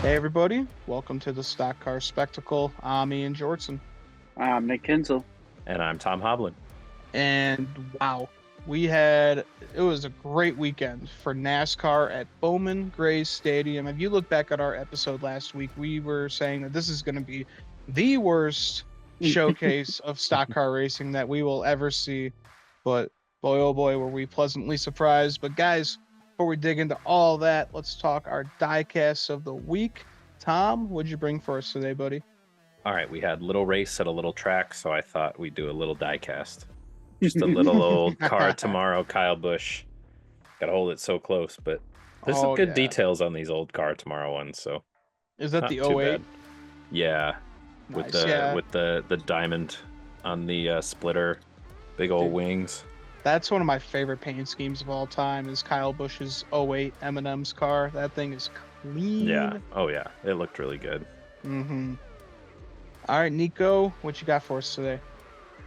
Hey everybody, welcome to the Stock Car Spectacle. I'm Ian Jortson. I'm Nick Kinsel. And I'm Tom Hoblin. And wow, it was a great weekend for NASCAR at Bowman Gray Stadium. If you look back at our episode last week, we were saying that this is going to be the worst showcase of stock car racing that we will ever see. But boy, oh boy, were we pleasantly surprised. But guys, before we dig into all that, let's talk our diecasts of the week. Tom, what'd you bring for us today, buddy? All right, we had little race at a little track, so I thought we'd do a little diecast. Just a little old car tomorrow, Kyle Busch. Gotta hold it so close, but there's some Oh good yeah. details on these old car tomorrow ones, so Is that not the too 08? bad. Yeah, with Nice. the Yeah. with the diamond on the splitter, big old Dude, wings. that's one of my favorite paint schemes of all time is Kyle Busch's '08 M&M's car. That thing is Yeah. clean. Oh yeah, it looked really good. Mm-hmm. All right, Nico, what you got for us today?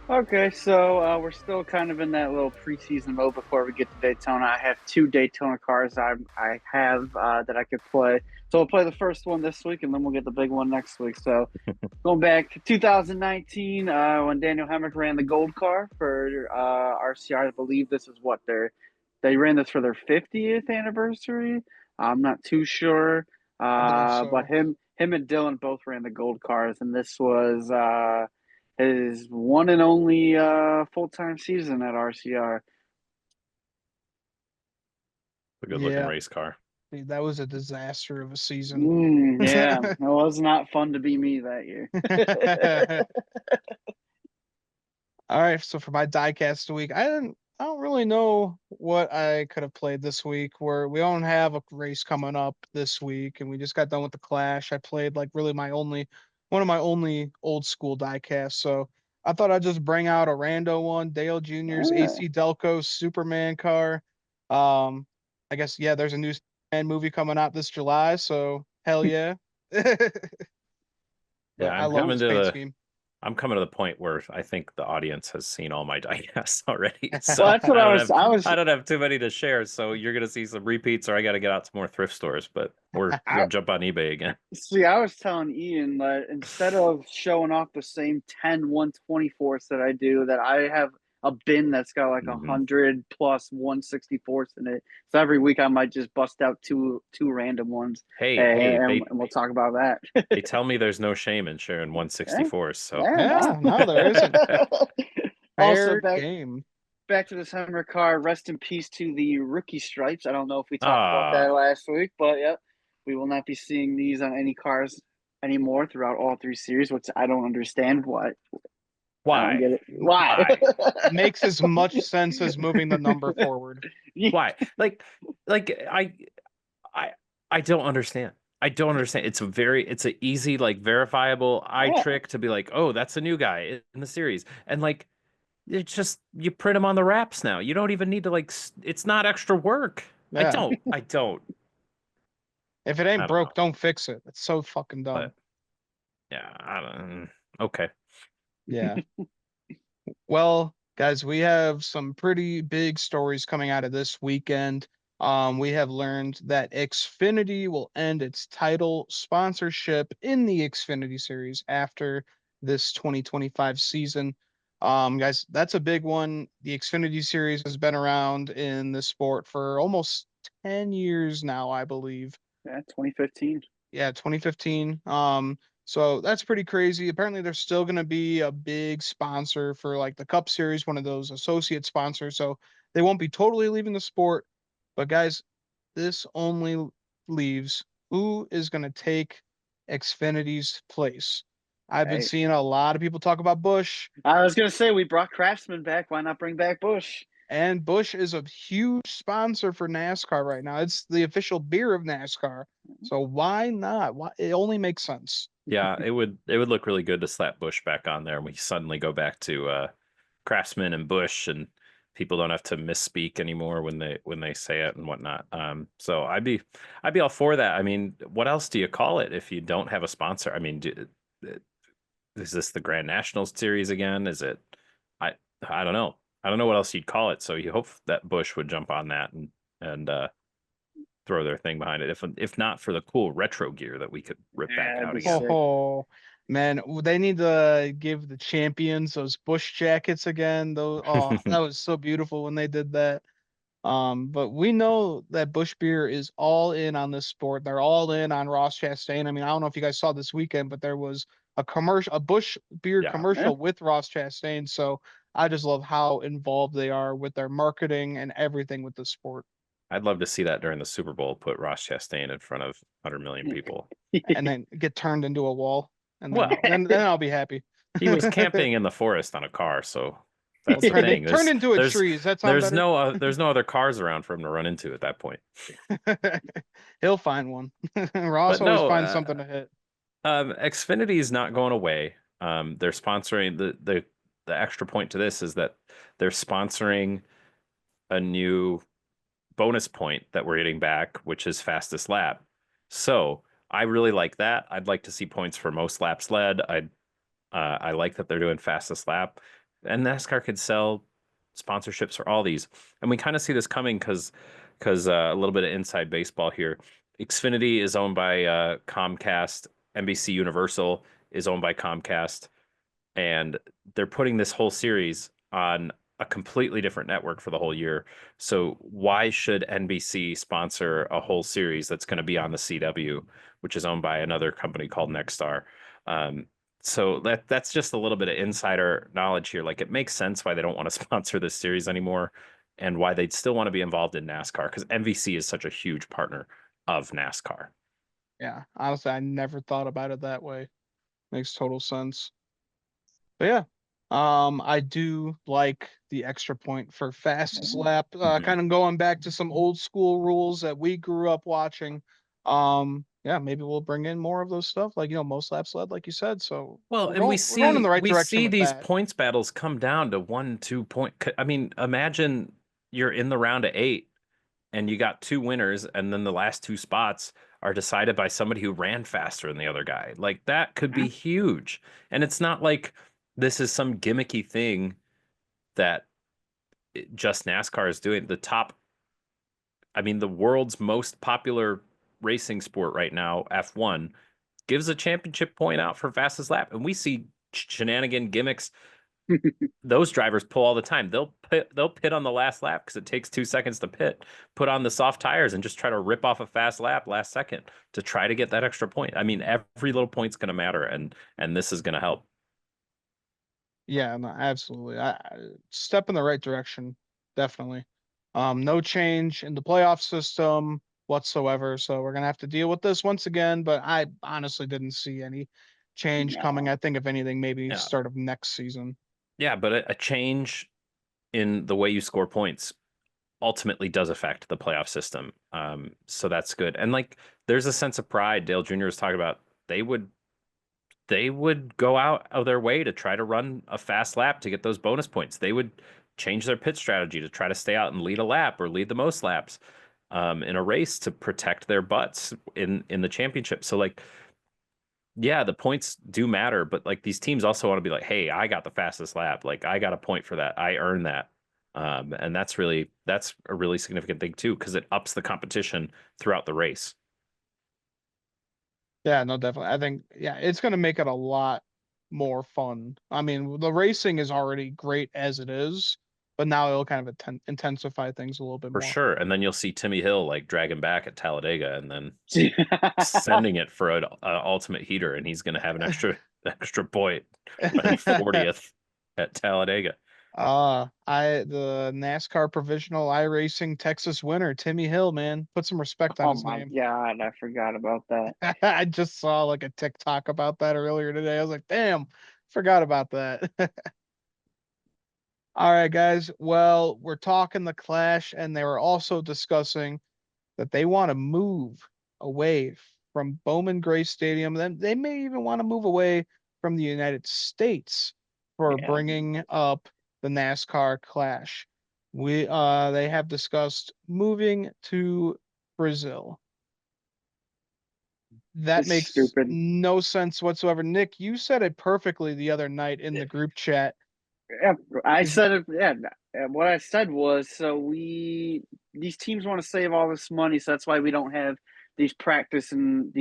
Okay, so we're still kind of in that little preseason mode before we get to Daytona. I have two Daytona cars I have that I could play. So we'll play the first one this week, and then we'll get the big one next week. So going back to 2019, when Daniel Hemrick ran the gold car for RCR, I believe this is what they ran this for their 50th anniversary. I'm not too sure, I believe but so. him and Dylan both ran the gold cars, and this was his one and only full-time season at RCR. A good looking Yeah, race car. dude, that was a disaster of a season. Yeah, it was not fun to be me that year. All right, so for my diecast of the week, I don't really know what I could have played this week. Where we don't have a race coming up this week, and we just got done with the Clash. I played like really one of my only old school diecasts. So I thought I'd just bring out a rando one, Dale Jr.'s Yeah. AC Delco Superman car. Um, I guess yeah, there's a new Superman movie coming out this July, so hell yeah. Yeah, But I love this paint scheme. I'm coming to the point where I think the audience has seen all my diecasts already, Well, so that's what I don't have too many to share. So you're gonna see some repeats, or I got to get out to more thrift stores. But we'll I jump on eBay again. see. I was telling Ian that instead of showing off the same 10 124s that I do, that I have a bin that's got like a hmm 100 plus 164s in it. So every week I might just bust out two random ones, Hey, and we'll talk about that. they tell me there's no shame in sharing Yeah, 164s. So yeah, Yeah, no, there isn't. no. Also, Fair back game. back to this Hummer car. Rest in peace to the rookie stripes. I don't know if we talked about that ah, last week, but yeah, we will not be seeing these on any cars anymore throughout all three series, which I don't understand why. I don't why, get it. Why? why, Makes as much sense as moving the number forward. Yeah, why? Like I I don't understand. I don't understand. It's an easy, like verifiable eye trick to be like, oh, that's a new guy in the series. And like it's just you print them on the wraps now. You don't even need to it's not extra work. I Yeah. don't. I don't. If it I ain't don't broke, know. don't fix it. It's so fucking dumb. But yeah, I don't okay. Yeah. Well, guys, we have some pretty big stories coming out of this weekend. We have learned that Xfinity will end its title sponsorship in the Xfinity series after this 2025 season. Guys, that's a big one. The Xfinity series has been around in the sport for almost 10 years now, I believe. 2015. Yeah, 2015. So that's pretty crazy. Apparently, there's still going to be a big sponsor for like the Cup Series, one of those associate sponsors. So they won't be totally leaving the sport. But guys, this only leaves who is going to take Xfinity's place. I've been Hey, seeing a lot of people talk about Bush. I was gonna say we brought Craftsman back. Why not bring back Bush? And Bush is a huge sponsor for NASCAR right now. It's the official beer of NASCAR. So why not? Why, it only makes sense. Yeah, it would look really good to slap Bush back on there and we suddenly go back to Craftsman and Bush and people don't have to misspeak anymore when they say it and whatnot. So I'd be all for that. I mean, what else do you call it if you don't have a sponsor? I mean, is this the Grand Nationals series again? Is it? I I don't know. I don't know what else you'd call it. So you hope that Bush would jump on that and throw their thing behind it. If not for the cool retro gear that we could rip back that'd out be again. sick. Oh man, they need to give the champions those Bush jackets again. Those, oh, that was so beautiful when they did that. But we know that Bush Beer is all in on this sport. They're all in on Ross Chastain. I mean, I don't know if you guys saw this weekend, but there was a Bush Beer Yeah. commercial with Ross Chastain. So I just love how involved they are with their marketing and everything with the sport. I'd love to see that during the Super Bowl, put Ross Chastain in front of 100 million people. And then get turned into a wall, and then Well, then I'll be happy. he was camping in the forest on a car, so that's the thing. Turned into a tree. Does that sound better? There's no other cars around for him to run into at that point. He'll find one. Ross But always no, finds something to hit. Xfinity is not going away. They're sponsoring the extra point to this is that they're sponsoring a new bonus point that we're getting back, which is fastest lap. So I really like that. I'd like to see points for most laps led. I like that they're doing fastest lap, and NASCAR could sell sponsorships for all these. And we kind of see this coming because a little bit of inside baseball here. Xfinity is owned by Comcast. NBC Universal is owned by Comcast, and they're putting this whole series on a completely different network for the whole year. So why should NBC sponsor a whole series that's going to be on the CW, which is owned by another company called Nexstar? So that's just a little bit of insider knowledge here. Like, it makes sense why they don't want to sponsor this series anymore, and why they'd still want to be involved in NASCAR, because NBC is such a huge partner of NASCAR. Yeah, honestly, I never thought about it that way. Makes total sense. But yeah, I do like the extra point for fastest lap. Mhm. Kind of going back to some old school rules that we grew up watching. Yeah, maybe we'll bring in more of those stuff, like most laps led, like you said. So Well, we're and going in the right we direction see with these that. points battles come down to 1, 2 point. I mean, imagine you're in the round of 8 and you got 2 winners, and then the last 2 spots are decided by somebody who ran faster than the other guy. Like, that could be huge. And it's not like this is some gimmicky thing that just NASCAR is doing. I mean, the world's most popular racing sport right now, F1, gives a championship point out for fastest lap, and we see shenanigan gimmicks. Those drivers pull all the time. They'll pit on the last lap because it takes 2 seconds to pit, put on the soft tires, and just try to rip off a fast lap last second to try to get that extra point. I mean, every little point's going to matter, and this is going to help. Yeah, no, absolutely. Step in the right direction, definitely. No change in the playoff system whatsoever, so we're gonna have to deal with this once again. But I honestly didn't see any change coming. No. I think if anything, maybe Yeah, start of next season. yeah, but a change in the way you score points ultimately does affect the playoff system. So that's good. And like, there's a sense of pride. Dale Jr. was talking about they would go out of their way to try to run a fast lap to get those bonus points. They would change their pit strategy to try to stay out and lead a lap or lead the most laps in a race to protect their butts in the championship. So like, yeah, the points do matter, but like, these teams also want to be like, hey, I got the fastest lap. Like, I got a point for that. I earned that. And that's a really significant thing too, because it ups the competition throughout the race. Yeah, no, definitely. I think yeah, it's gonna make it a lot more fun. I mean, the racing is already great as it is, but now it'll kind of intensify things a little bit For more. sure. And then you'll see Timmy Hill like dragging back at Talladega and then sending it for an ultimate heater, and he's going to have an extra point running 40th at Talladega. The NASCAR provisional iRacing Texas winner, Timmy Hill, man. Put some respect on Oh his my name. God, I forgot about that. I just saw like a TikTok about that earlier today. I was like, damn, forgot about that. All right, guys. Well, we're talking the Clash, and they were also discussing that they want to move away from Bowman Gray Stadium. Then they may even want to move away from the United States for Yeah, bringing up the NASCAR Clash. They have discussed moving to Brazil. That it's makes stupid. no sense whatsoever. Nick, you said it perfectly the other night in the group chat. Yeah, I said it. Yeah, what I said was these teams want to save all this money, so that's why we don't have these practice and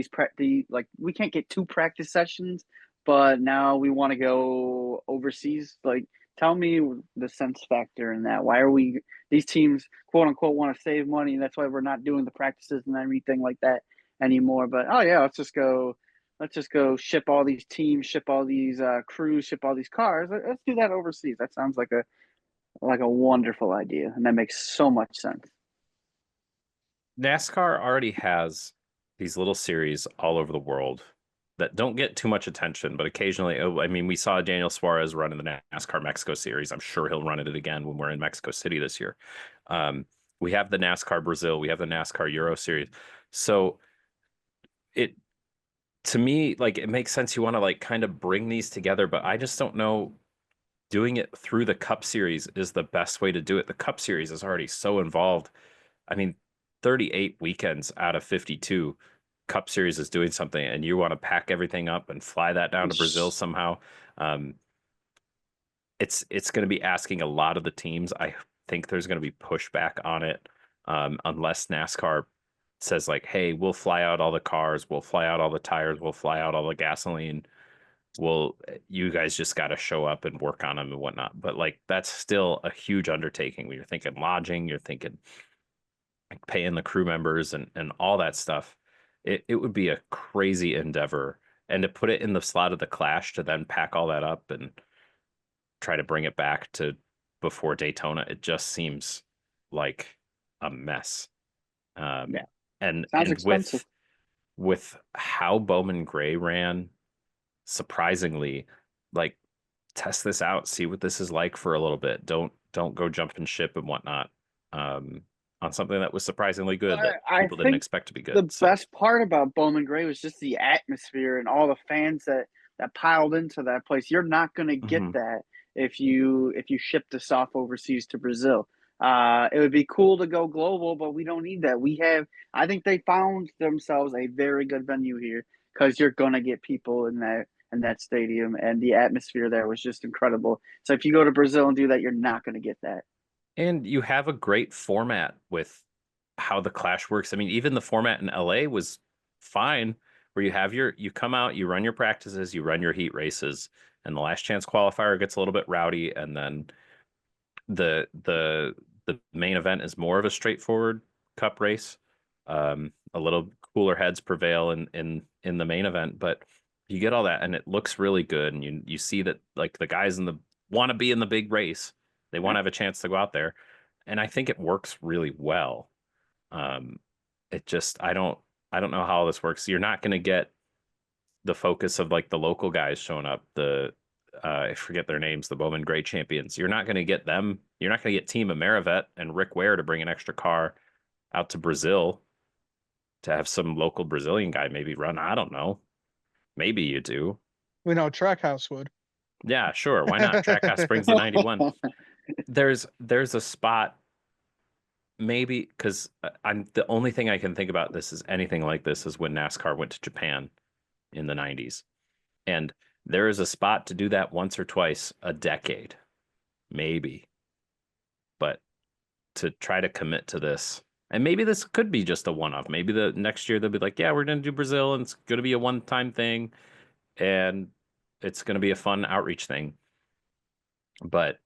like we can't get 2 practice sessions, but now we want to go overseas. Like, tell me the sense factor in that. Why are we these teams quote unquote want to save money, and that's why we're not doing the practices and everything like that anymore. But oh yeah, let's just go ship all these teams, ship all these crews, ship all these cars. Let's do that overseas. That sounds like a wonderful idea, and that makes so much sense. NASCAR already has these little series all over the world that don't get too much attention, but occasionally, I mean, we saw Daniel Suarez run in the NASCAR Mexico series. I'm sure he'll run it again when we're in Mexico City this year. We have the NASCAR Brazil, we have the NASCAR Euro series. So it, to me, like, it makes sense. You want to like kind of bring these together, but I just don't know, doing it through the Cup Series is the best way to do it. The Cup Series is already so involved. I mean, 38 weekends out of 52, Cup Series is doing something, and you want to pack everything up and fly that down to Brazil somehow. Um, it's going to be asking a lot of the teams. I think there's going to be pushback on it, unless NASCAR says like, "Hey, we'll fly out all the cars, we'll fly out all the tires, we'll fly out all the gasoline. Well, you guys just got to show up and work on them and whatnot." But like, that's still a huge undertaking. When you're thinking lodging, you're thinking like paying the crew members and all that stuff. It would be a crazy endeavor. And to put it in the slot of the Clash to then pack all that up and try to bring it back to before Daytona, it just seems like a mess. Yeah, sounds And expensive. with how Bowman Gray ran, surprisingly, like, test this out, see what this is like for a little bit. Don't go jumping ship and whatnot. On something that was surprisingly good that I people didn't think expect to be good. the So, best part about Bowman Gray was just the atmosphere and all the fans that piled into that place. You're not going to get mhm. that if you ship this off overseas to Brazil. It would be cool to go global, but we don't need that. I think they found themselves a very good venue here because you're going to get people in that stadium, and the atmosphere there was just incredible. So if you go to Brazil and do that, you're not going to get that. And you have a great format with how the Clash works. I mean, even the format in LA was fine, where you come out, you run your practices, you run your heat races, and the last chance qualifier gets a little bit rowdy, and then the main event is more of a straightforward cup race. A little cooler heads prevail in the main event, but you get all that, and it looks really good, and you see that like the guys in the want to be in the big race, they want Yeah. to have a chance to go out there, and I think it works really well. Um, it just I don't know how this works. You're not going to get the focus of like the local guys showing up, the I forget their names, the Bowman Gray champions. You're not going to get them. You're not going to get Team Amerivet and Rick Ware to bring an extra car out to Brazil to have some local Brazilian guy maybe run. I don't know. Maybe you do. We know Trackhouse would. Yeah, sure. Why not? Trackhouse brings the 91. There's a spot maybe because I'm the only thing I can think about this is anything like this is when NASCAR went to Japan in the 90s. And there is a spot to do that once or twice a decade, maybe. But to try to commit to this, and maybe this could be just a one-off. Maybe the next year they'll be like, yeah, we're going to do Brazil, and it's going to be a one-time thing, and it's going to be a fun outreach thing. But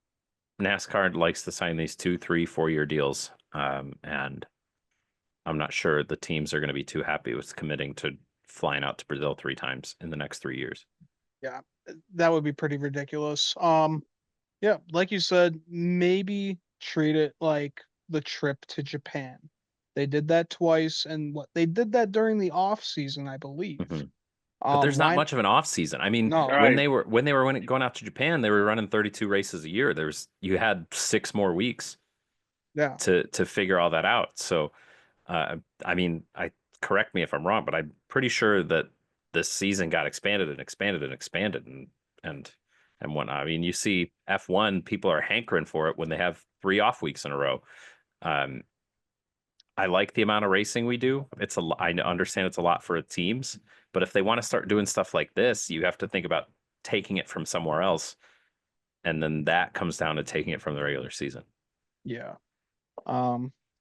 NASCAR likes to sign these 2, 3, 4 year deals, and I'm not sure the teams are going to be too happy with committing to flying out to Brazil 3 times in the next 3 years. Yeah, that would be pretty ridiculous. Yeah, like you said, maybe treat it like the trip to Japan. They did that twice, and what they did that during the off season, I believe. Mhm. But there's not Why? much of an off season. I mean, No, when Right. they were going out to Japan, they were running 32 races a year. You had 6 more weeks yeah, to figure all that out. So, I mean, I correct me if I'm wrong, but I'm pretty sure that this season got expanded and expanded and expanded and and whatnot. I mean, you see F1, people are hankering for it when they have 3 off weeks in a row. Um, I like the amount of racing we do. I understand it's a lot for teams, but if they want to start doing stuff like this, you have to think about taking it from somewhere else. and then that comes down to taking it from the regular season. Yeah.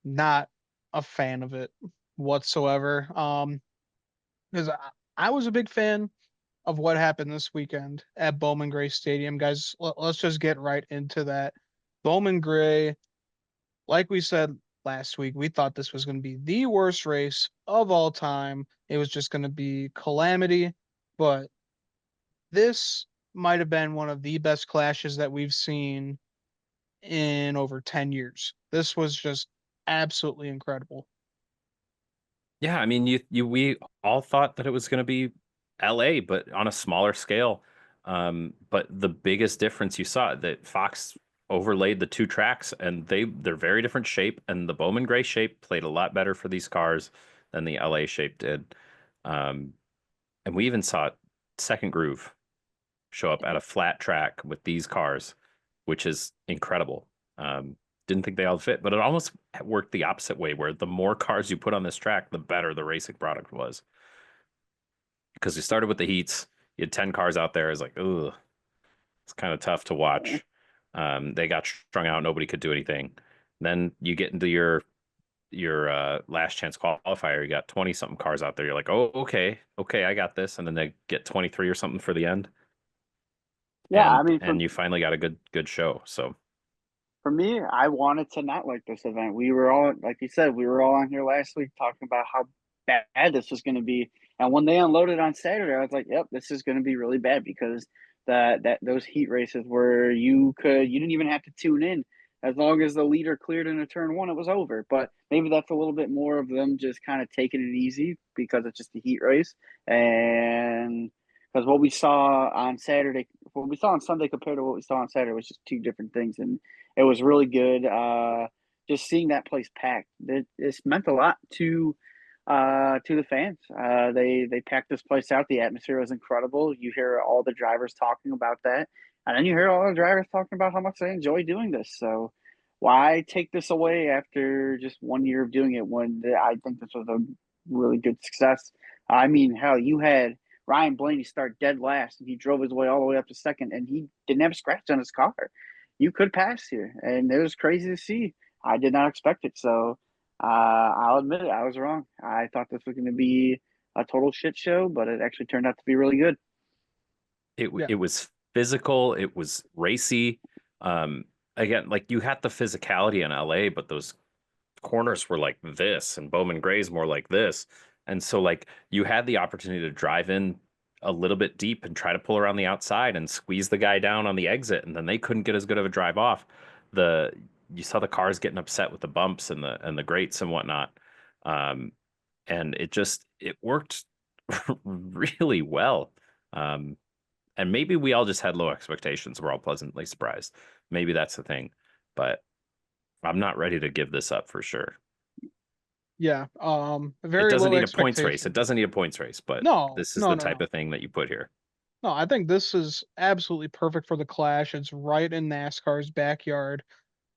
Not a fan of it whatsoever. Because I was a big fan of what happened this weekend at Bowman Gray Stadium, guys. Let's just get right into that. Bowman Gray, like we said last week, we thought this was going to be the worst race of all time. It was just going to be calamity, but this might have been one of the best clashes that we've seen in over 10 years. This was just absolutely incredible. Yeah, I mean, we all thought that it was going to be LA, but on a smaller scale. But the biggest difference you saw that Fox overlaid the two tracks, and they're very different shape, and the Bowman Gray shape played a lot better for these cars than the LA shape did. Um, and we even saw Second Groove show up at a flat track with these cars, which is incredible. Didn't think they all fit, but it almost worked the opposite way, where the more cars you put on this track, the better the racing product was. Because you started with the heats, you had 10 cars out there. It's like, ugh, it's kind of tough to watch. They got strung out, nobody could do anything. Then you get into your last chance qualifier, you got 20 something cars out there. You're like, oh, okay, I got this. And then they get 23 or something for the end. Yeah, I And mean, and you finally got a good show. So for me, I wanted to not like this event. We were all, like you said, we were all on here last week talking about how bad this was going to be. And when they unloaded on Saturday, I was like, "Yep, this is going to be really bad," because that those heat races where you didn't even have to tune in. As long as the leader cleared into turn one, it was over. But maybe that's a little bit more of them just kind of taking it easy because it's just a heat race. And because what we saw on Saturday, what we saw on Sunday compared to what we saw on Saturday was just two different things. And it was really good. Just seeing that place packed, it's meant a lot to the fans. They packed this place out. The atmosphere was incredible. You hear all the drivers talking about that, and then you hear all the drivers talking about how much they enjoy doing this. So why take this away after just 1 year of doing it when I think this was a really good success? I mean, hell, you had Ryan Blaney start dead last, and he drove his way all the way up to second, and he didn't have a scratch on his car. You could pass here, and it was crazy to see. I did not expect it, so I'll admit it, I was wrong. I thought this was going to be a total shit show, but it actually turned out to be really good. Yeah. it was physical, it was racy. Um, Again, like you had the physicality in LA, but those corners were like this, and Bowman Gray's more like this. And so like you had the opportunity to drive in a little bit deep and try to pull around the outside and squeeze the guy down on the exit, and then they couldn't get as good of a drive off. The You saw the cars getting upset with the bumps and the grates and whatnot. Um, and it worked really well. Um, and maybe we all just had low expectations. We're all pleasantly surprised. Maybe that's the thing. But I'm not ready to give this up for sure. Yeah. It Very doesn't low need a points race. It expectation. doesn't need a points race, but No, this is no, the no, type no. of thing that you put here. No, I think this is absolutely perfect for the Clash. It's right in NASCAR's backyard.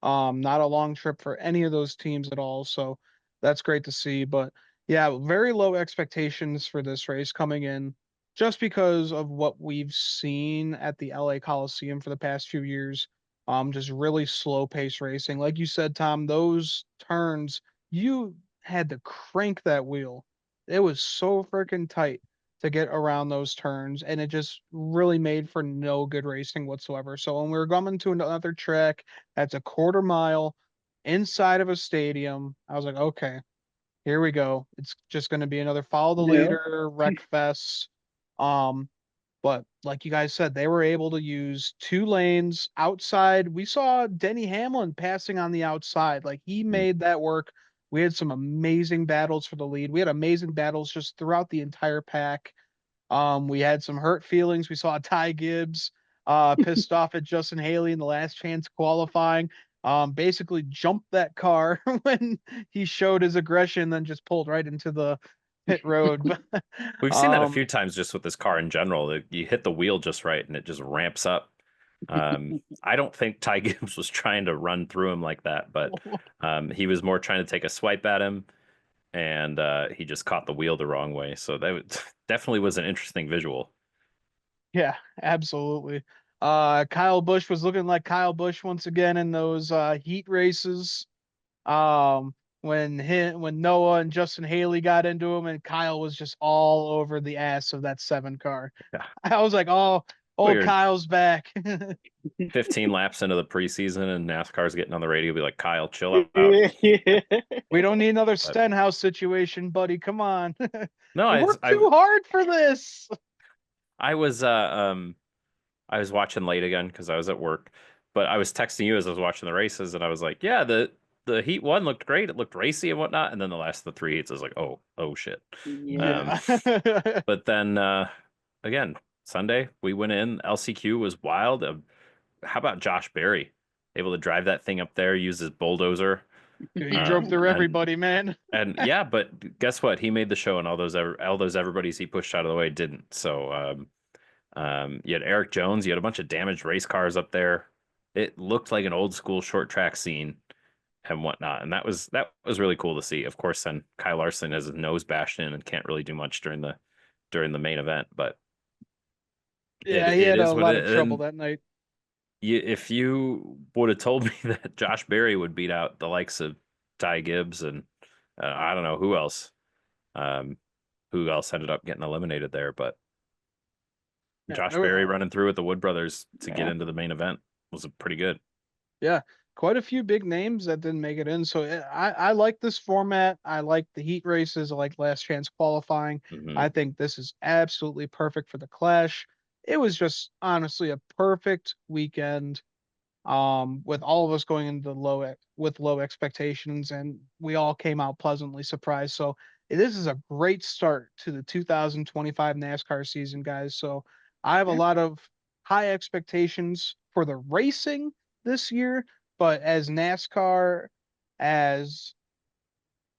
Not a long trip for any of those teams at all. So that's great to see. But yeah, very low expectations for this race coming in just because of what we've seen at the LA Coliseum for the past few years. Just really slow pace racing. Like you said, Tom, those turns, you had to crank that wheel. It was so freaking tight to get around those turns, and it just really made for no good racing whatsoever. So when we were coming to another track that's a quarter mile inside of a stadium, I was like, okay, here we go. It's just going to be another follow the Yeah. leader wreck fest. Um, but like you guys said, they were able to use two lanes outside. We saw Denny Hamlin passing on the outside. Like he Mm. made that work. We had some amazing battles for the lead. We had amazing battles just throughout the entire pack. We had some hurt feelings. We saw Ty Gibbs pissed off at Justin Haley in the last chance qualifying. Basically jumped that car when he showed his aggression, then just pulled right into the pit road. We've seen that a um, few times just with this car in general. You hit the wheel just right and it just ramps up. I don't think Ty Gibbs was trying to run through him like that, but he was more trying to take a swipe at him, and he just caught the wheel the wrong way. So that definitely was an interesting visual. yeah, absolutely. Kyle Busch was looking like Kyle Busch once again in those heat races. When Noah and Justin Haley got into him, and Kyle was just all over the ass of that 7 car. Yeah. I was like, oh, Weird. Kyle's back. 15 laps into the preseason and NASCAR's getting on the radio, be like, Kyle, chill out. We don't need another But Stenhouse situation, buddy. Come on. no, We worked too hard for this. I was I was watching late again because I was at work, but I was texting you as I was watching the races, and I was like, yeah, the heat one looked great. It looked racy and whatnot, and then the last of the 3 heats, I was like, oh shit. Yeah. But then again, Sunday we went in. LCQ was wild. How about Josh Berry, able to drive that thing up there, use his bulldozer, Dude, he drove through and everybody, man. and yeah, but guess what? He made the show, and all those everybody's he pushed out of the way didn't. So you had Eric Jones, you had a bunch of damaged race cars up there. It looked like an old school short track scene and whatnot, and that was really cool to see. Of course, then Kyle Larson has his nose bashed in and can't really do much during the main event, but Yeah, he it had a is what lot it of trouble and that night. if you would have told me that Josh Berry would beat out the likes of Ty Gibbs and I don't know um, who else ended up getting eliminated there, but Yeah, Josh Berry running through with the Wood brothers to get Yeah. into the main event was pretty good. yeah, quite a few big names that didn't make it in. So I like this format. I like the heat races. I like last chance qualifying. Hmm. I think this is absolutely perfect for the Clash. It was just honestly a perfect weekend. With all of us going into with low expectations, and we all came out pleasantly surprised. So this is a great start to the 2025 NASCAR season, guys. So I have a Yeah. lot of high expectations for the racing this year, but as NASCAR, as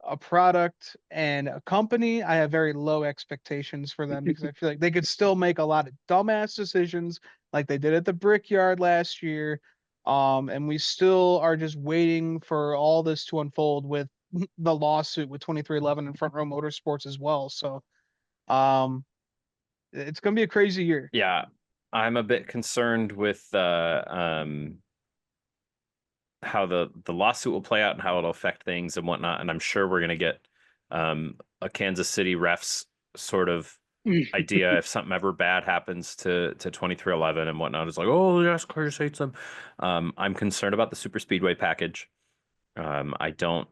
a product and a company, I have very low expectations for them because I feel like they could still make a lot of dumbass decisions like they did at the Brickyard last year. And we still are just waiting for all this to unfold with the lawsuit with 2311 and Front Row Motorsports as well. So, um, it's going to be a crazy year. Yeah, I'm a bit concerned with how the lawsuit will play out and how it'll affect things and whatnot. And I'm sure we're gonna get a Kansas City refs sort of idea if something ever bad happens to 2311 and whatnot. It's like, oh yes, Cars hates them. I'm concerned about the super speedway package. I don't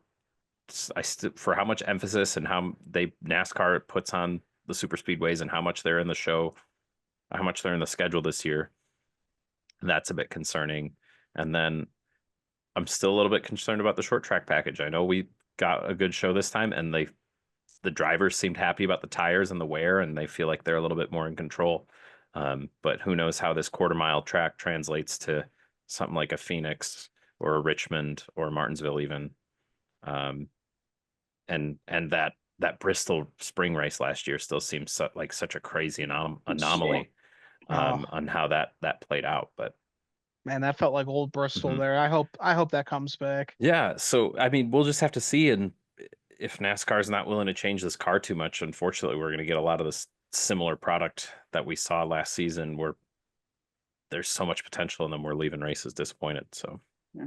for how much emphasis and how they NASCAR puts on the super speedways and how much they're in the show, how much they're in the schedule this year. That's a bit concerning. And then I'm still a little bit concerned about the short track package. I know we got a good show this time, and the drivers seemed happy about the tires and the wear, and they feel like they're a little bit more in control. But who knows how this quarter mile track translates to something like a Phoenix or a Richmond or Martinsville even. And that Bristol spring race last year still seems like such a crazy anomaly Oh on how that played out. But man, that felt like old Bristol mhm. there. I hope that comes back. Yeah, so I mean, we'll just have to see, and if NASCAR is not willing to change this car too much, unfortunately, we're going to get a lot of this similar product that we saw last season, where there's so much potential, and then we're leaving races disappointed. So, Yeah.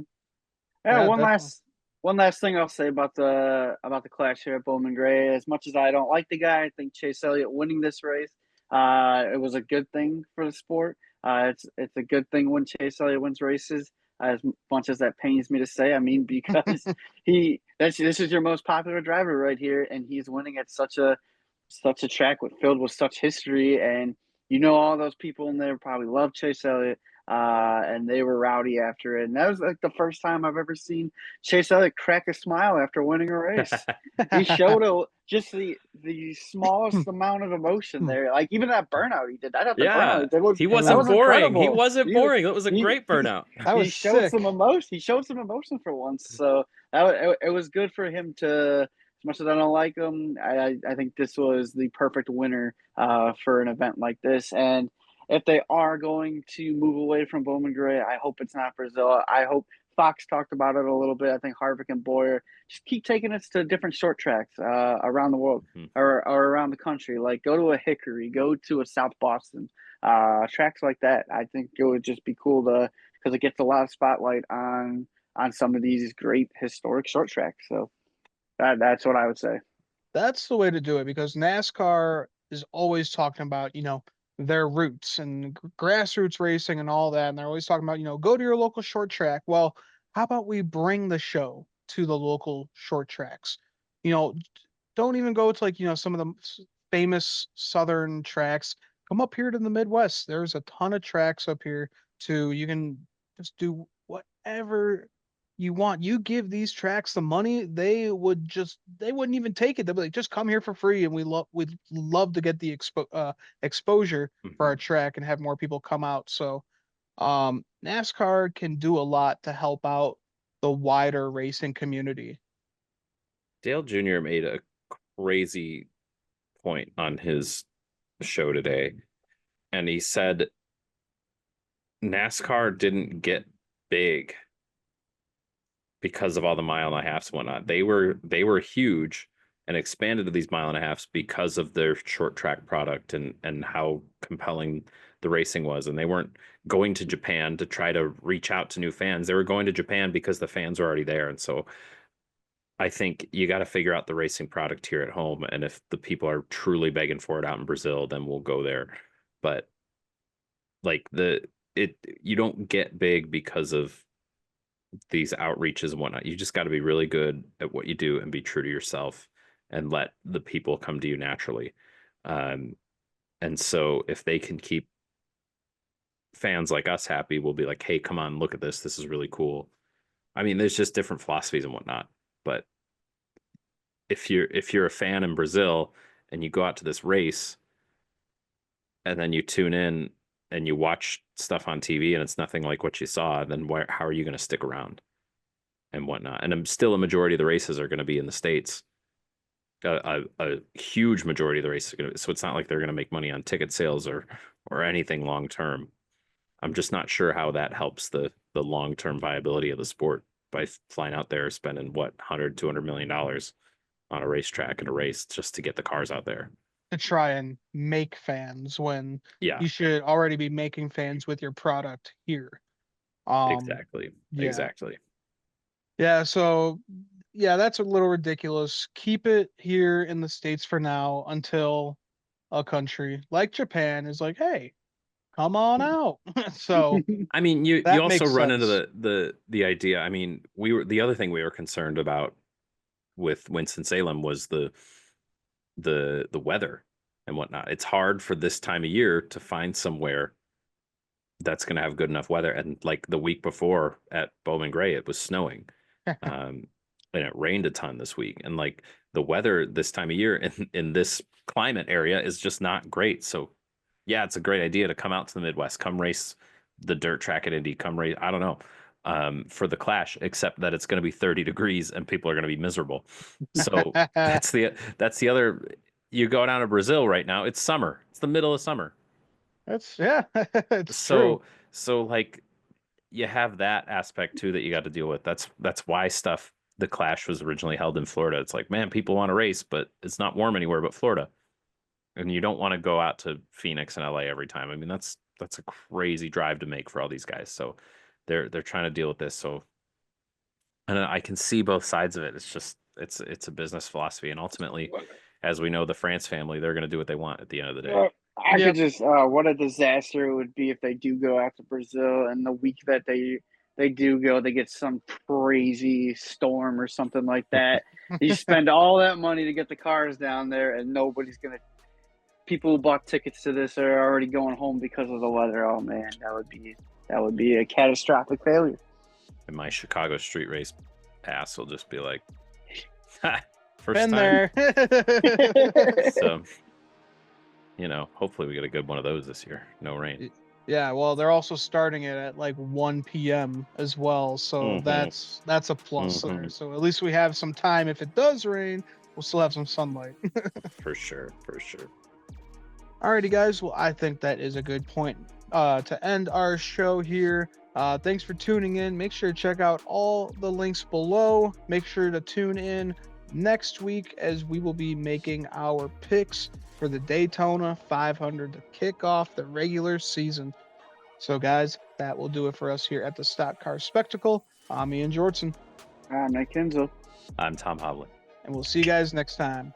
Yeah, One definitely. last thing I'll say about the clash here at Bowman Gray. As much as I don't like the guy, I think Chase Elliott winning this race, it was a good thing for the sport. It's a good thing when Chase Elliott wins races. As much as that pains me to say, I mean, because this is your most popular driver right here, and he's winning at such a track filled with such history, and all those people in there probably love Chase Elliott, and they were rowdy after it. And that was like the first time I've ever seen Chase Elliott crack a smile after winning a race. He showed just the smallest amount of emotion there. Like even that burnout he did. I thought the burnout yeah, he did was he that wasn't was boring. He incredible. wasn't He boring. That was a he great burnout. That he was showed some sick. emotion. He showed some emotion for once. So it was good for him to. As much as I don't like him, I think this was the perfect winner for an event like this. And if they are going to move away from Bowman Gray, I hope it's not Brazil. I hope Fox talked about it a little bit. I think Harvick and Boyer just keep taking us to different short tracks around the world or around the country. Like go to a Hickory, go to a South Boston, tracks like that. I think it would just be cool because it gets a lot of spotlight on some of these great historic short tracks. So that's what I would say. That's the way to do it because NASCAR is always talking about, their roots and grassroots racing and all that. And they're always talking about, go to your local short track. Well, how about we bring the show to the local short tracks? You know, don't even go to like, some of the famous southern tracks. Come up here to the Midwest. There's a ton of tracks up here too. You can just do whatever you want. You give these tracks the money, they wouldn't even take it. They'd be like, just come here for free, and we'd love to get the exposure for our track and have more people come out. So NASCAR can do a lot to help out the wider racing community. Dale Jr. made a crazy point on his show today, and he said NASCAR didn't get big because of all the mile and a halves and whatnot. They were huge and expanded to these mile and a halves because of their short track product and how compelling the racing was. And they weren't going to Japan to try to reach out to new fans. They were going to Japan because the fans were already there. And so I think you got to figure out the racing product here at home. And if the people are truly begging for it out in Brazil, then we'll go there. But like you don't get big because of these outreaches and whatnot. You just got to be really good at what you do and be true to yourself and let the people come to you naturally. And so if they can keep fans like us happy, we'll be like, hey, come on, look at this. This is really cool. I mean, there's just different philosophies and whatnot. But if you're a fan in Brazil and you go out to this race and then you tune in and you watch stuff on TV and it's nothing like what you saw, then how are you going to stick around and whatnot? And still a majority of the races are going to be in the States. A huge majority of the races are going to, so it's not like they're going to make money on ticket sales or anything long term. I'm just not sure how that helps the long term viability of the sport by flying out there spending $100-200 million on a racetrack and a race just to get the cars out there To try and make fans when yeah you should already be making fans with your product here. exactly Yeah, so yeah, that's a little ridiculous. Keep it here in the States for now until a country like Japan is like, hey, come on out. So I mean, you that also makes run into sense. the idea. I mean, the other thing we were concerned about with Winston-Salem was the weather and whatnot. It's hard for this time of year to find somewhere that's going to have good enough weather. And like the week before at Bowman Gray, it was snowing, and it rained a ton this week. And like the weather this time of year in this climate area is just not great. So yeah, it's a great idea to come out to the Midwest, come race the dirt track at Indy, come race, I don't know, for the Clash, except that it's going to be 30 degrees and people are going to be miserable. So that's the other, you go down to Brazil right now, it's summer. It's the middle of summer. It's true. So like you have that aspect too that you got to deal with. That's why the Clash was originally held in Florida. It's like, man, people want to race, but it's not warm anywhere but Florida. And you don't want to go out to Phoenix and LA every time. I mean, that's a crazy drive to make for all these guys. So they're trying to deal with this. So, and I can see both sides of it. It's just it's a business philosophy, and ultimately, as we know, the France family, they're going to do what they want at the end of the day. I could just what a disaster it would be if they do go out to Brazil and the week that they do go, they get some crazy storm or something like that. You spend all that money to get the cars down there, and nobody's gonna. People who bought tickets to this are already going home because of the weather. Oh man, that would be a catastrophic failure. And my Chicago street race pass will just be like, first Been time. there. So, hopefully we get a good one of those this year. No rain. Yeah, well, they're also starting it at like 1 p.m. as well, so that's a plus there. So at least we have some time. If it does rain, we'll still have some sunlight. For sure. Alrighty, guys. Well, I think that is a good point to end our show here. Thanks for tuning in. Make sure to check out all the links below. Make sure to tune in next week as we will be making our picks for the Daytona 500 to kick off the regular season. So, guys, that will do it for us here at the Stock Car Spectacle. I'm Ian Jortson, Nick Kenzo. I'm Tom Hovland. and we'll see you guys next time.